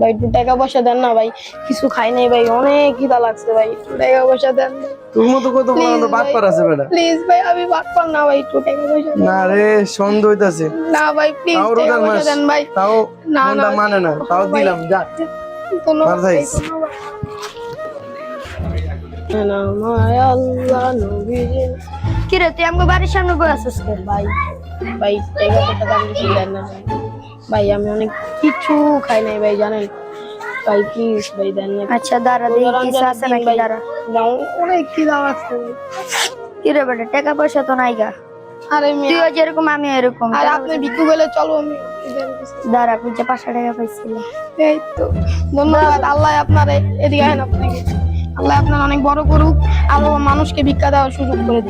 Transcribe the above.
ভাই একটু টাকা পয়সা দেন না ভাই, কিছু খাই নাই ভাই, অনেক খিদা লাগছে ভাই, একটু টাকা পয়সা দেন। তোর মতো কত বড় তো বাটপার আছে বেটা। প্লিজ ভাই, আমি বাটপার না ভাই, একটু টাকা পয়সা দেন। না রে সন্দেহ হইতাছে। না ভাই প্লিজ তাও টাকা রোজার পয়সা মাস, দেন ভাই। তাও না না মনটা মানে না, তাও ভাই, দিলাম যা। ধন্যবাদ ভাই, মারধাইস। ধন্যবাদ। না মায় আল্লাহ নবীজি। কি রে তুই আমাকে বাড়ির সামনে বসে আছিস কে? ভাই ভাই টাকা পয়সা দাম কিছু দেন না ভাই। ভাই আমি অনেক কিছু খাই নাই ভাই, জানেন ভাই, প্লিজ ভাই দেন না। আচ্ছা দাঁড়া দেখি কিছু আছে নাকি, দাঁড়া। অনেক খিদা লাগছে ভাই। কি রে বেটা, টাকা পয়সা তো নাই গা। আরে তুইও যেরকম আমি এরকম। আর আপনি ভিক্ষু গেলে চলো, আমি দাঁড়া, তুই যে 500 টাকা পাইছিল। এই তো ধন্যবাদ। আল্লাহ আপনার এদিকে আহেন, আপনাকে আল্লাহ আপনার অনেক বড় করুক, আরো মানুষকে ভিক্ষা দেওয়ার সুযোগ করে দিন।